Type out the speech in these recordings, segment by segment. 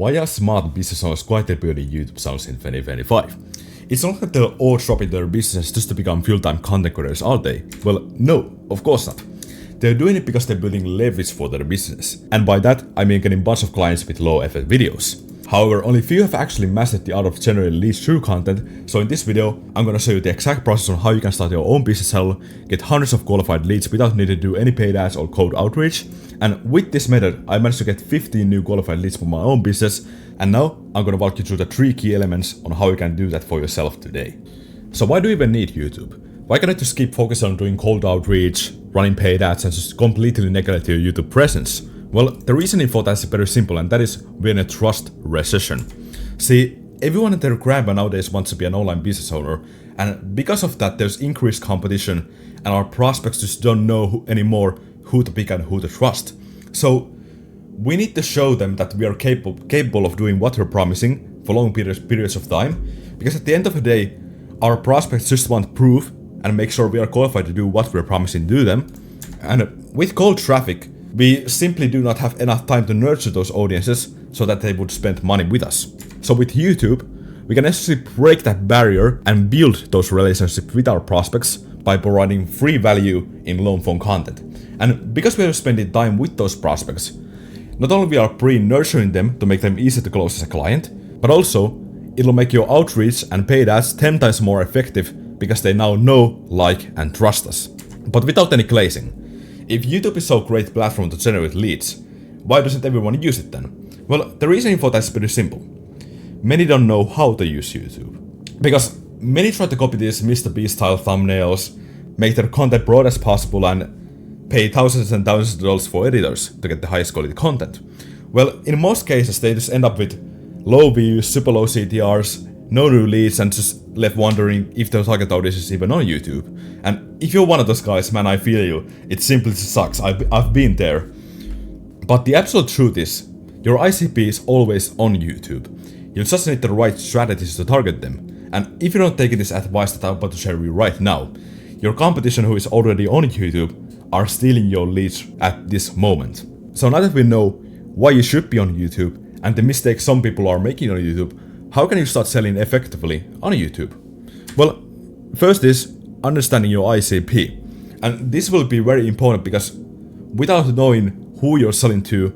Why are smart business owners quietly building YouTube channels in 2025? It's not that they're all dropping their business just to become full-time content creators, are they? Well, no, of course not. They're doing it because they're building leverage for their business. And by that, I mean getting a bunch of clients with low-effort videos. However, only few have actually mastered the art of generating leads through content, so in this video, I'm gonna show you the exact process on how you can start your own business channel, get hundreds of qualified leads without needing to do any paid ads or cold outreach. And with this method, I managed to get 15 new qualified leads for my own business, and now I'm gonna walk you through the 3 key elements on how you can do that for yourself today. So why do you even need YouTube? Why can't I just keep focusing on doing cold outreach, running paid ads, and just completely neglect your YouTube presence? Well, the reasoning for that is very simple, and that is we're in a trust recession. See, everyone and their grandma nowadays wants to be an online business owner, and because of that there's increased competition, and our prospects just don't know anymore who to pick and who to trust. So we need to show them that we are capable of doing what we're promising for long periods of time, because at the end of the day, our prospects just want proof and make sure we are qualified to do what we're promising to do them. And with cold traffic, we simply do not have enough time to nurture those audiences so that they would spend money with us. So with YouTube, we can actually break that barrier and build those relationships with our prospects by providing free value in long form content. And because we are spending time with those prospects, not only we are pre-nurturing them to make them easy to close as a client, but also it'll make your outreach and paid ads 10 times more effective because they now know, like, and trust us. But without any glazing. If YouTube is so great platform to generate leads, why doesn't everyone use it then? Well, the reasoning for that is pretty simple. Many don't know how to use YouTube. Because many try to copy these Mr. Beast style thumbnails, make their content broad as possible, and pay thousands and thousands of dollars for editors to get the highest quality content. Well, in most cases they just end up with low views, super low CTRs, no new leads, and just left wondering if their target audience is even on YouTube. And if you're one of those guys, man, I feel you. It simply sucks. I've been there. But the absolute truth is, your ICP is always on YouTube. You just need the right strategies to target them. And if you're not taking this advice that I'm about to share with you right now, your competition who is already on YouTube are stealing your leads at this moment. So now that we know why you should be on YouTube and the mistakes some people are making on YouTube, how can you start selling effectively on YouTube? Well, first is understanding your ICP. And this will be very important because without knowing who you're selling to,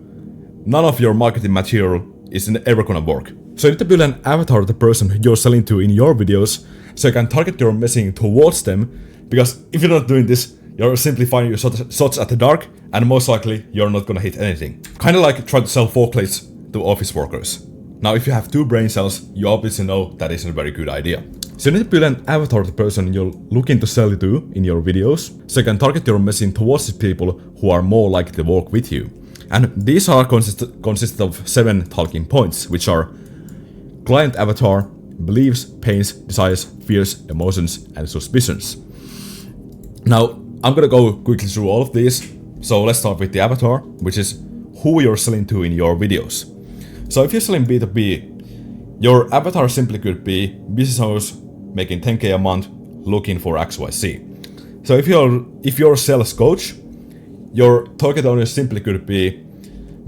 none of your marketing material is ever gonna work. So you need to build an avatar of the person you're selling to in your videos so you can target your messaging towards them, because if you're not doing this, you're simply finding your shots at the dark and most likely you're not gonna hit anything. Kinda like trying to sell forklifts to office workers. Now if you have 2 brain cells, you obviously know that isn't a very good idea. So you need to build an avatar of the person you're looking to sell to in your videos, so you can target your messaging towards the people who are more likely to work with you. And these are consist of 7 talking points, which are client avatar, beliefs, pains, desires, fears, emotions, and suspicions. Now, I'm gonna go quickly through all of these. So let's start with the avatar, which is who you're selling to in your videos. So if you're selling B2B, your avatar simply could be business owners making 10k a month looking for XYZ. So if you're a sales coach, your target audience simply could be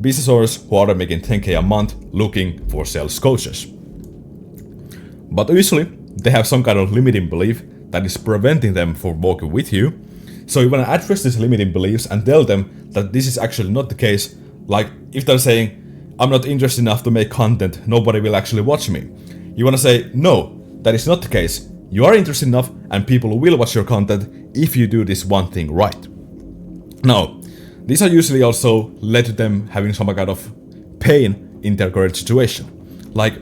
business owners who are making 10k a month looking for sales coaches. But usually they have some kind of limiting belief that is preventing them from working with you. So you want to address these limiting beliefs and tell them that this is actually not the case. Like if they're saying, I'm not interested enough to make content, nobody will actually watch me. You want to say, no, that is not the case. You are interested enough and people will watch your content if you do this one thing right. Now, these are usually also led to them having some kind of pain in their current situation. Like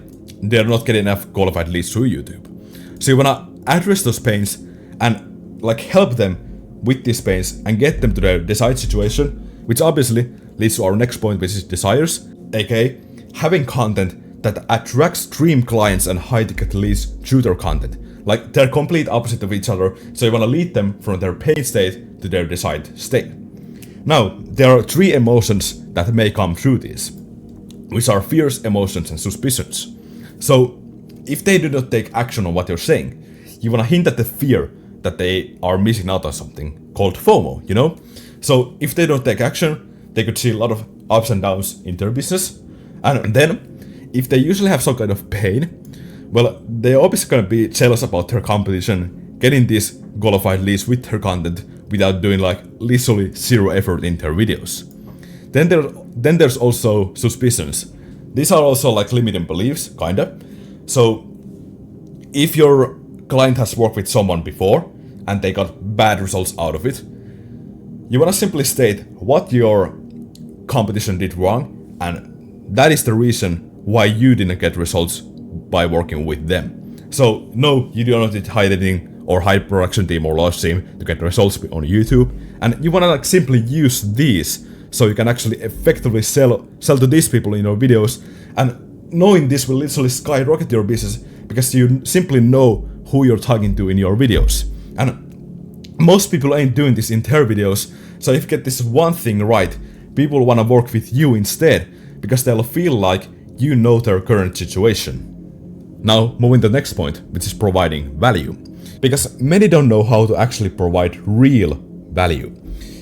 they're not getting enough qualified leads through YouTube. So you want to address those pains and like help them with these pains and get them to their desired situation, which obviously leads to our next point, which is desires. aka having content that attracts dream clients and high ticket leads through their content. Like they're complete opposite of each other, so you want to lead them from their pain state to their desired state. Now, there are 3 emotions that may come through this, which are fears, emotions, and suspicions. So if they do not take action on what you're saying, you want to hint at the fear that they are missing out on something called FOMO, you know? So if they don't take action, they could see a lot of ups and downs in their business. And then if they usually have some kind of pain, well, they're obviously gonna be jealous about their competition getting these qualified leads with their content without doing like literally zero effort in their videos. Then there's also suspicions. These are also like limiting beliefs, kinda. So if your client has worked with someone before and they got bad results out of it, you wanna simply state what your competition did wrong, and that is the reason why you didn't get results by working with them. So no, you do not need high editing or high production team or large team to get results on YouTube, and you wanna like simply use these so you can actually effectively sell to these people in your videos, and knowing this will literally skyrocket your business because you simply know who you're talking to in your videos. And most people ain't doing this in their videos, so if you get this one thing right, people wanna work with you instead because they'll feel like you know their current situation. Now, moving to the next point, which is providing value. Because many don't know how to actually provide real value.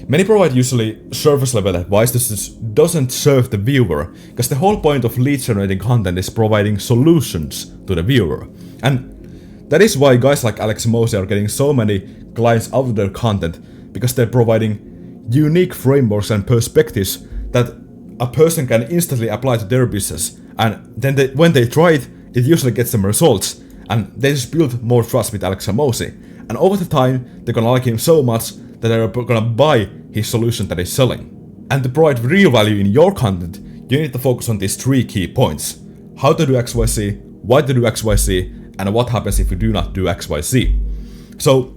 Many provide usually surface level advice that doesn't serve the viewer, because the whole point of lead generating content is providing solutions to the viewer. And that is why guys like Alex Mosey are getting so many clients out of their content, because they're providing unique frameworks and perspectives that a person can instantly apply to their business. And then when they try it, it usually gets them results. And they just build more trust with Alex Mosey. And over the time, they're gonna like him so much that they're gonna buy his solution that he's selling. And to provide real value in your content, you need to focus on these 3 key points. How to do XYZ, why to do XYZ, and what happens if you do not do XYZ. So,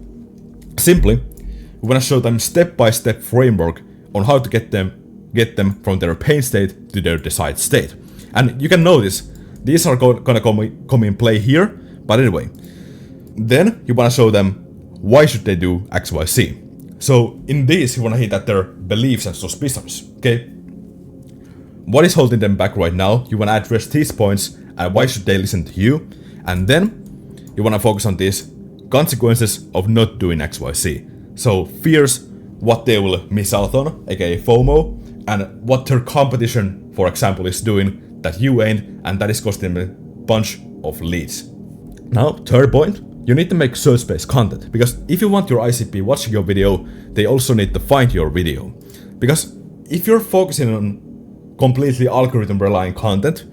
simply, we wanna show them step-by-step framework on how to get them from their pain state to their desired state. And you can notice, these are gonna come in play here, but anyway. Then, you wanna show them why should they do XYZ. So, in this, you wanna hit at their beliefs and suspicions, okay? What is holding them back right now? You wanna address these points, and why should they listen to you? And then, you wanna focus on these consequences of not doing XYZ. So, fears, what they will miss out on, aka FOMO, and what their competition, for example, is doing that you ain't, and that is costing them a bunch of leads. Now, third point, you need to make search-based content, because if you want your ICP watching your video, they also need to find your video. Because if you're focusing on completely algorithm-relying content,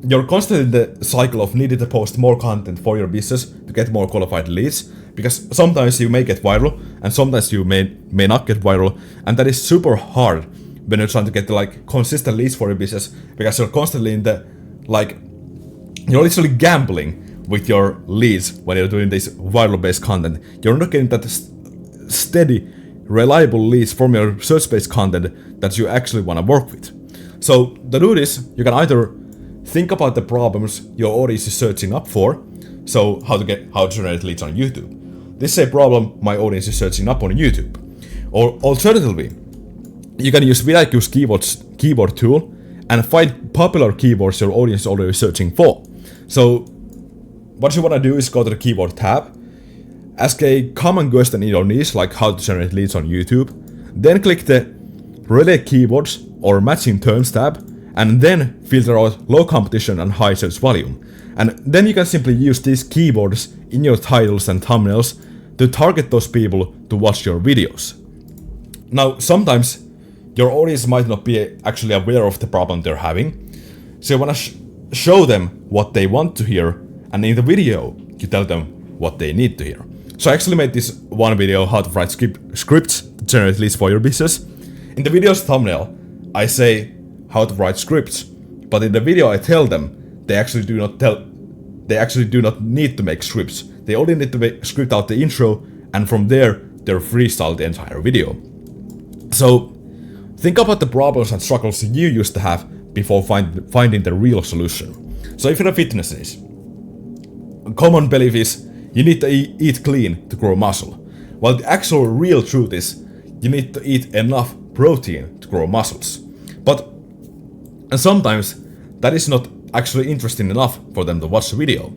you're constantly in the cycle of needing to post more content for your business to get more qualified leads, because sometimes you may get viral, and sometimes you may not get viral, and that is super hard when you're trying to get like consistent leads for your business, because you're constantly in the you're literally gambling with your leads when you're doing this viral-based content. You're not getting that steady, reliable leads from your search-based content that you actually want to work with. So to do this, you can either think about the problems your audience is searching up for. So how to generate leads on YouTube. This is a problem my audience is searching up on YouTube. Or alternatively, you can use VidIQ's keyword tool and find popular keywords your audience is already searching for. So what you want to do is go to the keyword tab, ask a common question in your niche, like how to generate leads on YouTube, then click the relate keywords or matching terms tab, and then filter out low competition and high search volume. And then you can simply use these keywords in your titles and thumbnails to target those people to watch your videos. Now, sometimes your audience might not be actually aware of the problem they're having, so you want to show them what they want to hear, and in the video, you tell them what they need to hear. So I actually made this one video, how to write scripts to generate leads for your business. In the video's thumbnail, I say how to write scripts, but in the video I tell them they actually do not need to make scripts. They only need to script out the intro, and from there, they'll freestyle the entire video. So think about the problems and struggles you used to have before finding the real solution. So if you're a fitness niche, a common belief is you need to eat clean to grow muscle. While the actual real truth is you need to eat enough protein to grow muscles. And sometimes that is not actually interesting enough for them to watch the video.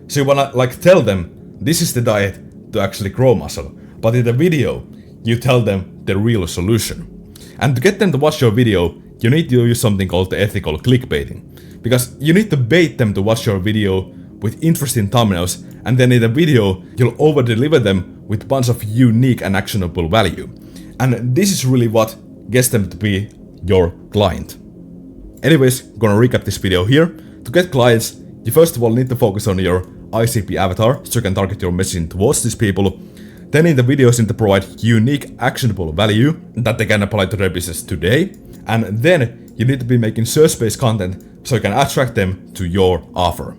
So you wanna tell them this is the diet to actually grow muscle, but in the video you tell them the real solution. And to get them to watch your video, you need to use something called the ethical clickbaiting. because you need to bait them to watch your video with interesting thumbnails, and then in the video you'll over-deliver them with a bunch of unique and actionable value. And this is really what gets them to be your client. Anyways, gonna recap this video here. To get clients, you first of all need to focus on your ICP avatar so you can target your messaging towards these people. Then in the videos you need to provide unique actionable value that they can apply to their business today. And then you need to be making search-based content so you can attract them to your offer.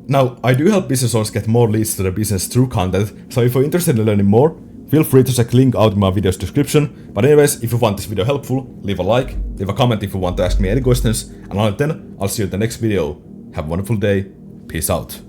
Now, I do help business owners get more leads to their business through content, so if you're interested in learning more, feel free to check link out in my video's description. But anyways, if you found this video helpful, leave a like, leave a comment if you want to ask me any questions, and until then, I'll see you in the next video. Have a wonderful day. Peace out.